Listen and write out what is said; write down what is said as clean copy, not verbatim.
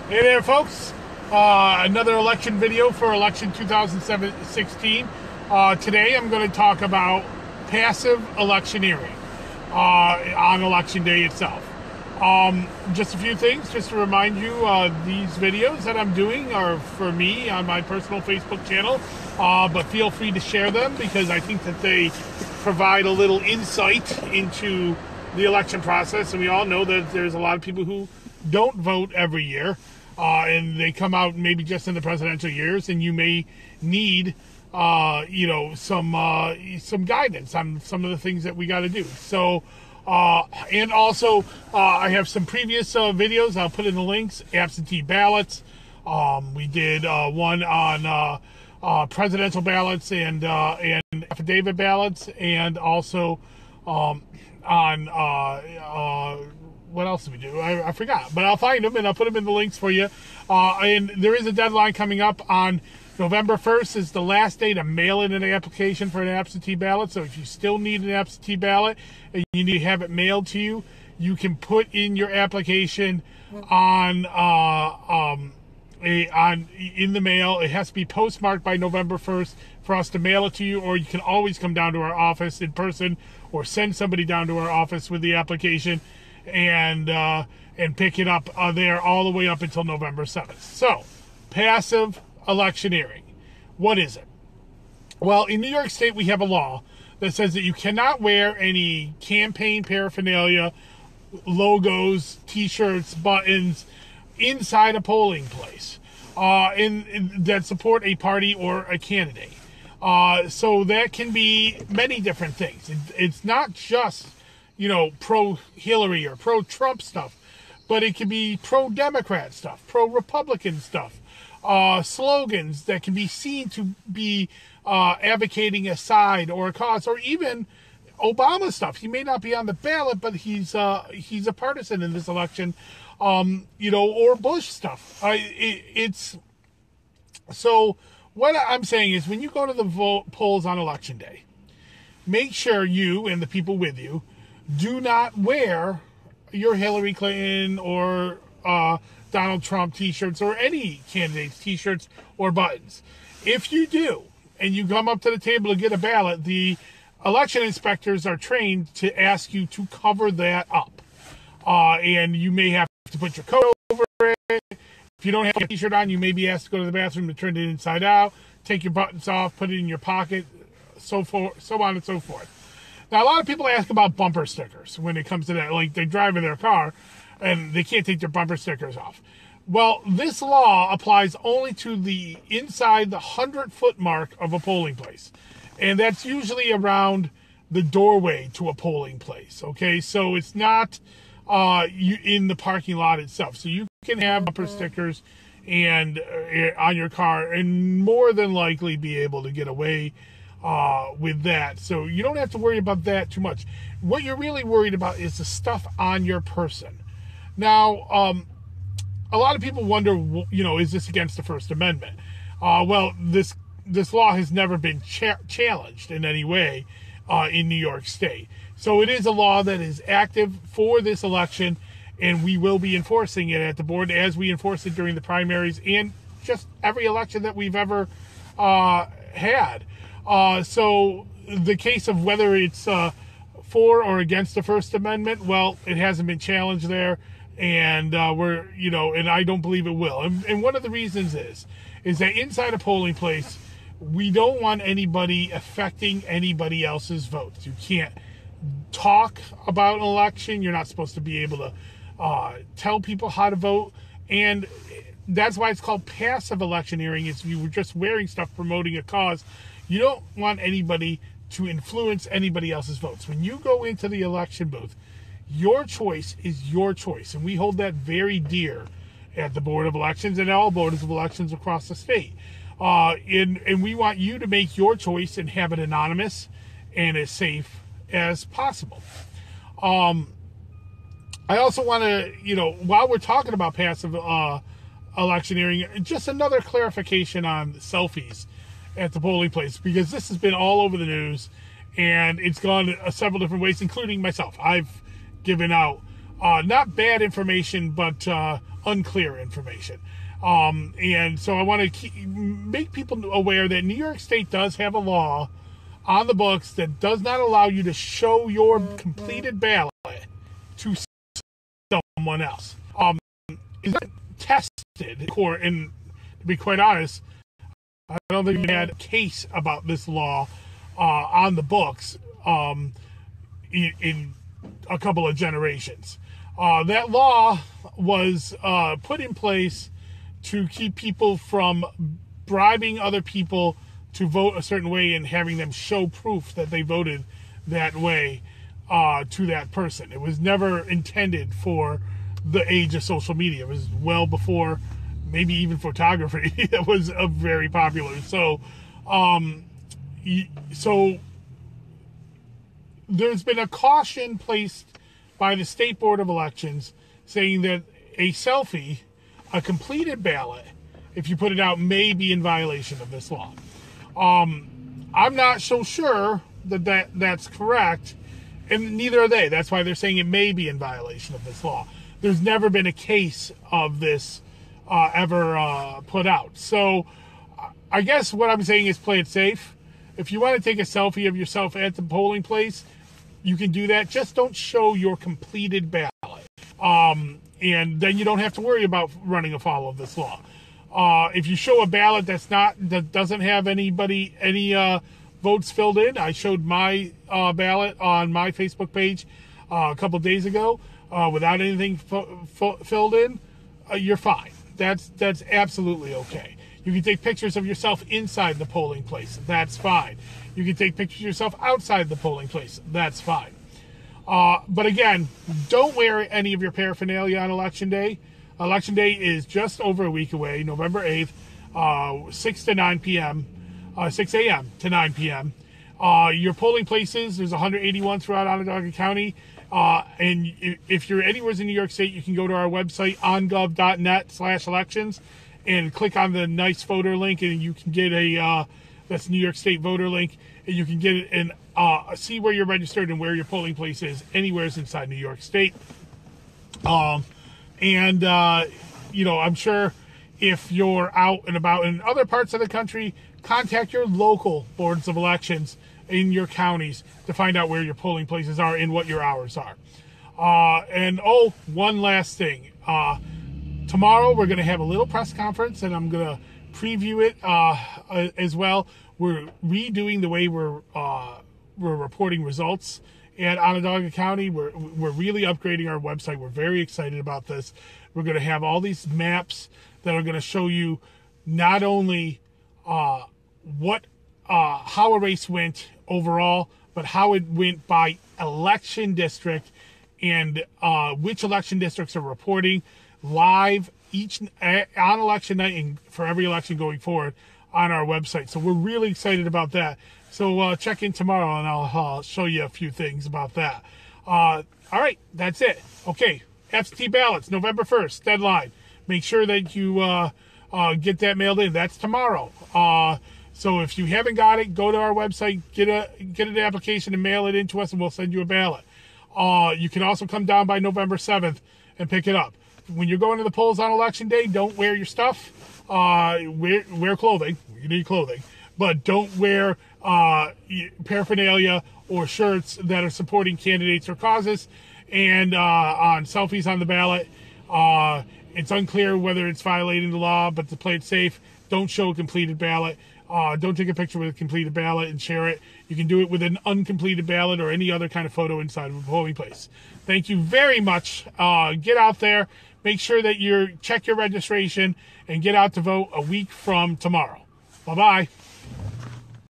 Hey there, folks. Another election video for election 2016. Today I'm going to talk about passive electioneering on election day itself. Just a few things, just to remind you, these videos that I'm doing are for me on my personal Facebook channel, but feel free to share them because I think that they provide a little insight into the election process, and we all know that there's a lot of people who don't vote every year. And they come out maybe just in the presidential years, and you may need, some guidance on some of the things that we got to do. So, and also, I have some previous videos. I'll put in the links. Absentee ballots. We did one on presidential ballots and affidavit ballots, and also on what else did we do? I forgot, but I'll find them and I'll put them in the links for you. And there is a deadline coming up on November 1st is the last day to mail in an application for an absentee ballot. So if you still need an absentee ballot and you need to have it mailed to you, you can put in your application in the mail. It has to be postmarked by November 1st for us to mail it to you, or you can always come down to our office in person or send somebody down to our office with the application and pick it up there all the way up until November 7th. So, passive electioneering. What is it? Well, in New York State, we have a law that says that you cannot wear any campaign paraphernalia, logos, T-shirts, buttons inside a polling place that support a party or a candidate. So that can be many different things. It's not just pro-Hillary or pro-Trump stuff, but it can be pro-Democrat stuff, pro-Republican stuff, slogans that can be seen to be advocating a side or a cause, or even Obama stuff. He may not be on the ballot, but he's a partisan in this election, or Bush stuff. So what I'm saying is, when you go to the polls on election day, make sure you and the people with you do not wear your Hillary Clinton or Donald Trump T-shirts or any candidate's T-shirts or buttons. If you do, and you come up to the table to get a ballot, the election inspectors are trained to ask you to cover that up. And you may have to put your coat over it. If you don't have a T-shirt on, you may be asked to go to the bathroom to turn it inside out, take your buttons off, put it in your pocket, so on and so forth. Now, a lot of people ask about bumper stickers when it comes to that. Like, they drive in their car and they can't take their bumper stickers off. Well, this law applies only to the inside the 100-foot mark of a polling place. And that's usually around the doorway to a polling place, okay? So it's not in the parking lot itself. So you can have bumper stickers and on your car and more than likely be able to get away with that. So you don't have to worry about that too much. What you're really worried about is the stuff on your person. Now, a lot of people wonder, is this against the First Amendment? Well, this law has never been challenged in any way in New York State. So it is a law that is active for this election, and we will be enforcing it at the board as we enforce it during the primaries and just every election that we've ever had. So the case of whether it's for or against the First Amendment, well, it hasn't been challenged there, and and I don't believe it will. And one of the reasons is that inside a polling place, we don't want anybody affecting anybody else's votes. You can't talk about an election. You're not supposed to be able to tell people how to vote, and that's why it's called passive electioneering. Is you were just wearing stuff promoting a cause. You don't want anybody to influence anybody else's votes. When you go into the election booth, your choice is your choice. And we hold that very dear at the Board of Elections and all boards of elections across the state. And we want you to make your choice and have it anonymous and as safe as possible. I also want to, while we're talking about passive electioneering, just another clarification on selfies at the polling place, because this has been all over the news and it's gone several different ways, including myself. I've given out not bad information, but unclear information. And so I want to make people aware that New York State does have a law on the books that does not allow you to show your completed ballot to someone else. It's not tested in court, and to be quite honest, I don't think we had a case about this law on the books in a couple of generations. That law was put in place to keep people from bribing other people to vote a certain way and having them show proof that they voted that way to that person. It was never intended for the age of social media. It was well before maybe even photography. It was very popular. So there's been a caution placed by the State Board of Elections saying that a selfie, a completed ballot, if you put it out, may be in violation of this law. I'm not so sure that's correct, and neither are they. That's why they're saying it may be in violation of this law. There's never been a case of this ever put out. So I guess what I'm saying is play it safe. If you want to take a selfie of yourself at the polling place, you can do that. Just don't show your completed ballot. And then you don't have to worry about running afoul of this law. If you show a ballot that doesn't have any votes filled in, I showed my ballot on my Facebook page a couple days ago without anything filled in. You're fine. That's absolutely okay. You can take pictures of yourself inside the polling place. That's fine. You can take pictures of yourself outside the polling place. That's fine. But again, don't wear any of your paraphernalia on Election Day. Election Day is just over a week away, November 8th, 6 to 9 p.m., 6 a.m. to 9 p.m. Your polling places, there's 181 throughout Onondaga County. And if you're anywhere in New York State, you can go to our website, ongov.net/elections, and click on the nice voter link, and you can get that's New York State voter link, and you can get it and see where you're registered and where your polling place is anywhere inside New York State. I'm sure if you're out and about in other parts of the country, contact your local boards of elections in your counties to find out where your polling places are and what your hours are. One last thing. Tomorrow we're going to have a little press conference, and I'm going to preview it as well. We're redoing the way we're reporting results at Onondaga County. We're really upgrading our website. We're very excited about this. We're going to have all these maps that are going to show you not only how a race went overall, but how it went by election district and which election districts are reporting live on election night and for every election going forward on our website. So we're really excited about that. So check in tomorrow and I'll show you a few things about that. All right, that's it. Okay, Absentee Ballots, November 1st, deadline. Make sure that you get that mailed in. That's tomorrow. So if you haven't got it, go to our website, get an application and mail it in to us, and we'll send you a ballot. You can also come down by November 7th and pick it up. When you're going to the polls on Election Day, don't wear your stuff. Wear clothing. You need clothing. But don't wear paraphernalia or shirts that are supporting candidates or causes. And on selfies on the ballot, it's unclear whether it's violating the law, but to play it safe, don't show a completed ballot. Don't take a picture with a completed ballot and share it. You can do it with an uncompleted ballot or any other kind of photo inside of a polling place. Thank you very much. Get out there. Make sure that you check your registration and get out to vote a week from tomorrow. Bye-bye.